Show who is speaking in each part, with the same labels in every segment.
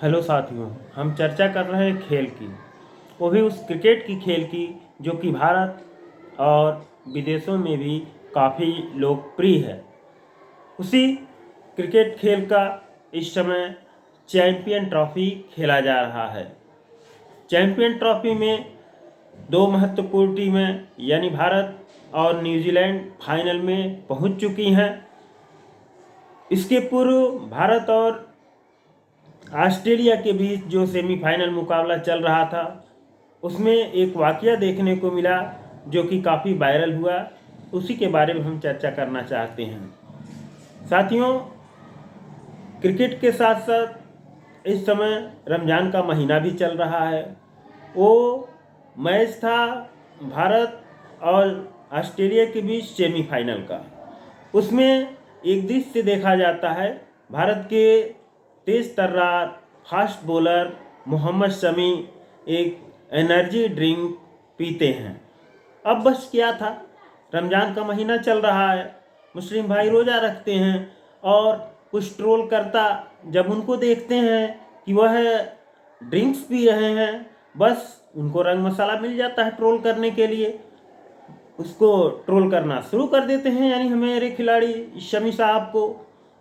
Speaker 1: Hello साथियों, हम चर्चा कर रहे हैं खेल की, वो भी उस क्रिकेट की खेल की जो कि भारत और विदेशों में भी काफ़ी लोकप्रिय है। उसी क्रिकेट खेल का इस समय चैंपियन ट्रॉफी खेला जा रहा है। चैंपियन ट्रॉफी में दो महत्वपूर्ण टीमें यानी भारत और न्यूजीलैंड फाइनल में पहुंच चुकी हैं। इसके पूर्व भारत और ऑस्ट्रेलिया के बीच जो सेमीफाइनल मुकाबला चल रहा था उसमें एक वाकया देखने को मिला जो कि काफ़ी वायरल हुआ। उसी के बारे में हम चर्चा करना चाहते हैं। साथियों, क्रिकेट के साथ साथ इस समय रमज़ान का महीना भी चल रहा है। वो मैच था भारत और ऑस्ट्रेलिया के बीच सेमीफाइनल का। उसमें एक दृश्य से देखा जाता है, भारत के तेज तर्रार फास्ट बॉलर मोहम्मद शमी एक एनर्जी ड्रिंक पीते हैं। अब बस क्या था, रमज़ान का महीना चल रहा है, मुस्लिम भाई रोज़ा रखते हैं और कुछ ट्रोल करता जब उनको देखते हैं कि वह ड्रिंक्स पी रहे हैं, बस उनको रंग मसाला मिल जाता है ट्रोल करने के लिए। उसको ट्रोल करना शुरू कर देते हैं, यानी हमारे खिलाड़ी शमी साहब को।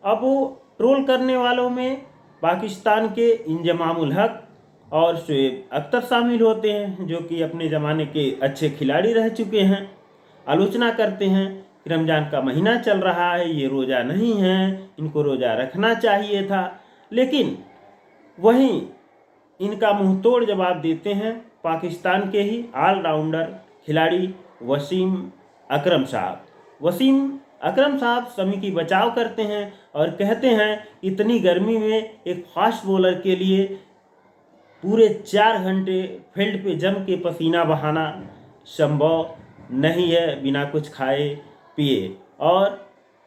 Speaker 1: अब वो ट्रोल करने वालों में पाकिस्तान के इंजमामुल हक और शुएब अख्तर शामिल होते हैं, जो कि अपने ज़माने के अच्छे खिलाड़ी रह चुके हैं। आलोचना करते हैं कि रमज़ान का महीना चल रहा है, ये रोज़ा नहीं है, इनको रोज़ा रखना चाहिए था। लेकिन वहीं इनका मुंह तोड़ जवाब देते हैं पाकिस्तान के ही ऑलराउंडर खिलाड़ी वसीम अकरम साहब। वसीम अकरम साहब शमी की बचाव करते हैं और कहते हैं इतनी गर्मी में एक फास्ट बॉलर के लिए पूरे 4 घंटे फील्ड पे जम के पसीना बहाना संभव नहीं है बिना कुछ खाए पिए। और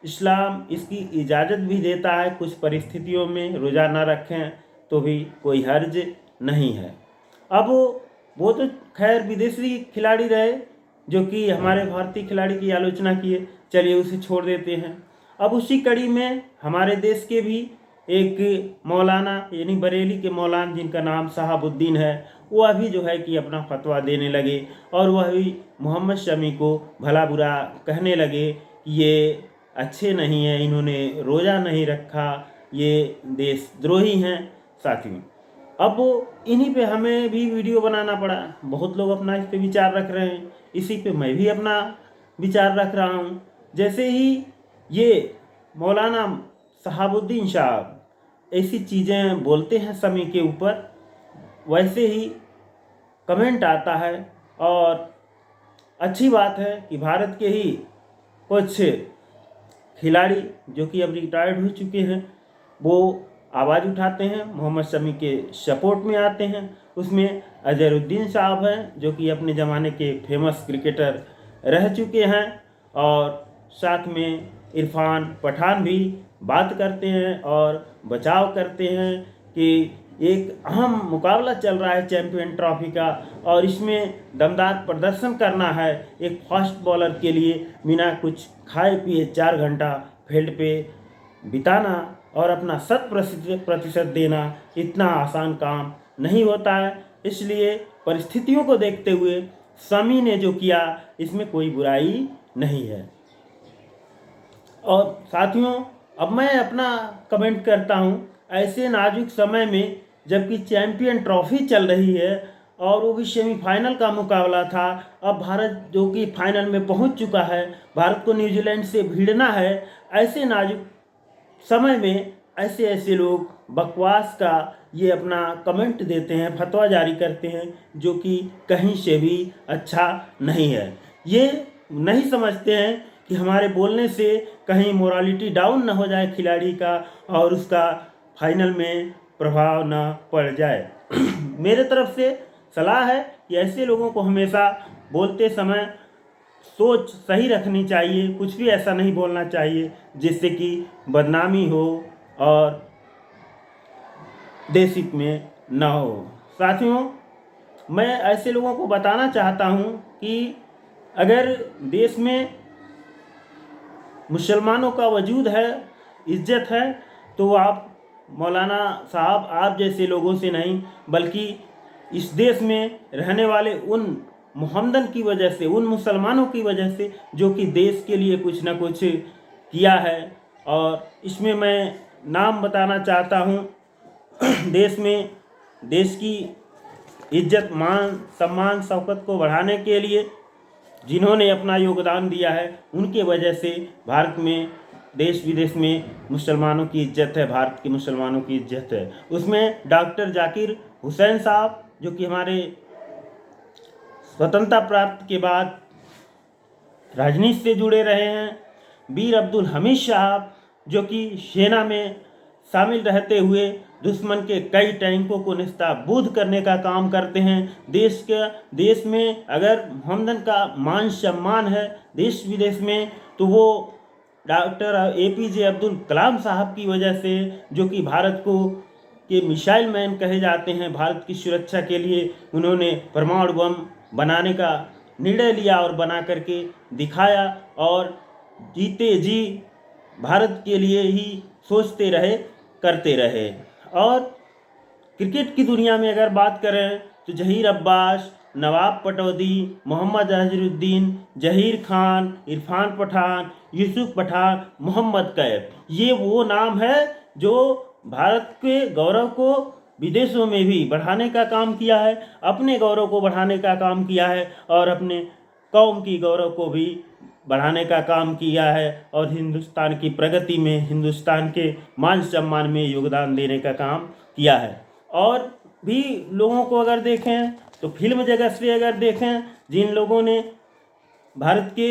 Speaker 1: इस्लाम इसकी इजाज़त भी देता है, कुछ परिस्थितियों में रोज़ा न रखें तो भी कोई हर्ज नहीं है। अब वो तो खैर विदेशी खिलाड़ी रहे जो कि हमारे भारतीय खिलाड़ी की आलोचना किए, चलिए उसे छोड़ देते हैं। अब उसी कड़ी में हमारे देश के भी एक मौलाना यानी बरेली के मौलाना जिनका नाम शहाबुद्दीन है, वो अभी जो है कि अपना फतवा देने लगे और वह भी मोहम्मद शमी को भला बुरा कहने लगे कि ये अच्छे नहीं हैं, इन्होंने रोज़ा नहीं रखा, ये देशद्रोही हैं। साथियों, अब इन्हीं पे हमें भी वीडियो बनाना पड़ा। बहुत लोग अपना इस पे विचार रख रहे हैं, इसी पे मैं भी अपना विचार रख रहा हूँ। जैसे ही ये मौलाना शहाबुद्दीन साहब ऐसी चीज़ें बोलते हैं शमी के ऊपर, वैसे ही कमेंट आता है। और अच्छी बात है कि भारत के ही कुछ खिलाड़ी जो कि अब रिटायर्ड हो चुके हैं वो आवाज़ उठाते हैं, मोहम्मद शमी के सपोर्ट में आते हैं। उसमें अजहरुद्दीन साहब हैं जो कि अपने ज़माने के फेमस क्रिकेटर रह चुके हैं, और साथ में इरफान पठान भी बात करते हैं और बचाव करते हैं कि एक अहम मुकाबला चल रहा है चैंपियन ट्रॉफी का और इसमें दमदार प्रदर्शन करना है। एक फास्ट बॉलर के लिए बिना कुछ खाए पिए 4 घंटा फील्ड पे बिताना और अपना 100% देना इतना आसान काम नहीं होता है। इसलिए परिस्थितियों को देखते हुए शमी ने जो किया इसमें कोई बुराई नहीं है। और साथियों, अब मैं अपना कमेंट करता हूँ, ऐसे नाजुक समय में जबकि चैंपियन ट्रॉफी चल रही है और वो भी सेमीफाइनल का मुकाबला था, अब भारत जो कि फाइनल में पहुंच चुका है, भारत को न्यूजीलैंड से भिड़ना है। ऐसे नाजुक समय में ऐसे ऐसे लोग बकवास का ये अपना कमेंट देते हैं, फतवा जारी करते हैं, जो कि कहीं से भी अच्छा नहीं है। ये नहीं समझते हैं कि हमारे बोलने से कहीं मोरालिटी डाउन ना हो जाए खिलाड़ी का और उसका फाइनल में प्रभाव ना पड़ जाए। मेरे तरफ से सलाह है कि ऐसे लोगों को हमेशा बोलते समय सोच सही रखनी चाहिए, कुछ भी ऐसा नहीं बोलना चाहिए जिससे कि बदनामी हो और देश हित में ना हो। साथियों, मैं ऐसे लोगों को बताना चाहता हूँ कि अगर देश में मुसलमानों का वजूद है, इज्जत है, तो आप मौलाना साहब आप जैसे लोगों से नहीं, बल्कि इस देश में रहने वाले उन मोहम्मदन की वजह से, उन मुसलमानों की वजह से जो कि देश के लिए कुछ ना कुछ किया है। और इसमें मैं नाम बताना चाहता हूँ देश में, देश की इज्जत, मान, सम्मान, शौकत को बढ़ाने के लिए जिन्होंने अपना योगदान दिया है, उनके वजह से भारत में, देश विदेश में मुसलमानों की इज्जत है, भारत के मुसलमानों की इज्जत है। उसमें डॉक्टर जाकिर हुसैन साहब जो कि हमारे स्वतंत्रता प्राप्त के बाद राजनीति से जुड़े रहे हैं, वीर अब्दुल हमीद साहब जो कि सेना में शामिल रहते हुए दुश्मन के कई टैंकों को निस्ताबूद करने का काम करते हैं। देश में अगर मोहम्मदन का मान सम्मान है देश विदेश में, तो वो डॉक्टर APJ अब्दुल कलाम साहब की वजह से, जो कि भारत को के मिसाइल मैन कहे जाते हैं। भारत की सुरक्षा के लिए उन्होंने परमाणु बम बनाने का निर्णय लिया और बना करके दिखाया, और जीते जी भारत के लिए ही सोचते रहे, करते रहे। और क्रिकेट की दुनिया में अगर बात करें तो जहीर अब्बास, नवाब पटौदी, मोहम्मद अजहरुद्दीन, जहीर खान, इरफान पठान, यूसुफ पठान, मोहम्मद कैफ, ये वो नाम है जो भारत के गौरव को विदेशों में भी बढ़ाने का काम किया है, अपने गौरव को बढ़ाने का काम किया है, और अपने कौम की गौरव को भी बढ़ाने का काम किया है, और हिंदुस्तान की प्रगति में, हिंदुस्तान के मान सम्मान में योगदान देने का काम किया है। और भी लोगों को अगर देखें तो फिल्म जगत से अगर देखें, जिन लोगों ने भारत के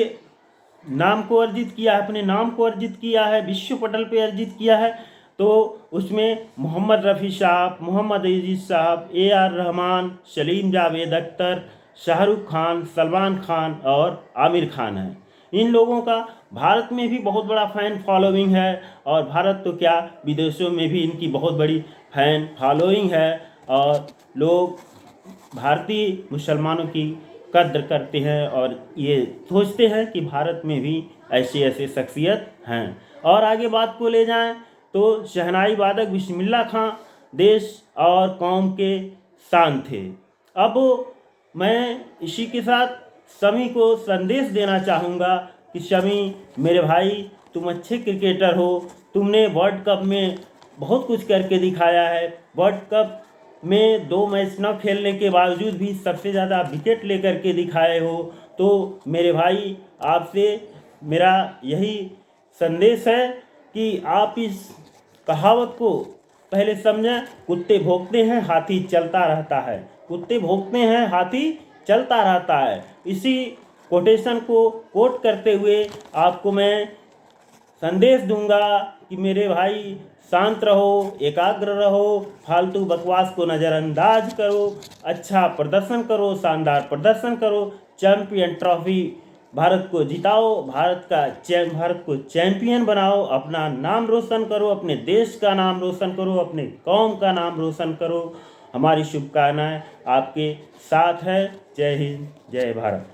Speaker 1: नाम को अर्जित किया है, अपने नाम को अर्जित किया है, विश्व पटल पे अर्जित किया है, तो उसमें मोहम्मद रफ़ी साहब, मोहम्मद अजीज़ साहब, AR रहमान, सलीम जावेद अख्तर, शाहरुख खान, सलमान खान और आमिर खान हैं। इन लोगों का भारत में भी बहुत बड़ा फ़ैन फॉलोइंग है, और भारत तो क्या, विदेशों में भी इनकी बहुत बड़ी फ़ैन फॉलोइंग है, और लोग भारतीय मुसलमानों की कद्र करते हैं और ये सोचते हैं कि भारत में भी ऐसे ऐसे शख्सियत हैं। और आगे बात को ले जाएं तो शहनाई वादक बिस्मिल्लाह खां देश और कौम के शान थे। अब मैं इसी के साथ शमी को संदेश देना चाहूँगा कि शमी मेरे भाई, तुम अच्छे क्रिकेटर हो, तुमने वर्ल्ड कप में बहुत कुछ करके दिखाया है। वर्ल्ड कप में 2 मैच न खेलने के बावजूद भी सबसे ज़्यादा विकेट लेकर के दिखाए हो। तो मेरे भाई, आपसे मेरा यही संदेश है कि आप इस कहावत को पहले समझें, कुत्ते भौंकते हैं हाथी चलता रहता है, कुत्ते भौंकते हैं हाथी चलता रहता है। इसी कोटेशन को कोट करते हुए आपको मैं संदेश दूंगा कि मेरे भाई, शांत रहो, एकाग्र रहो, फालतू बकवास को नज़रअंदाज करो, अच्छा प्रदर्शन करो, शानदार प्रदर्शन करो, चैंपियन ट्रॉफी भारत को जिताओ, भारत को चैंपियन बनाओ, अपना नाम रोशन करो, अपने देश का नाम रोशन करो, अपने कौम का नाम रोशन करो। हमारी शुभकामनाएं आपके साथ है। जय हिंद, जय भारत।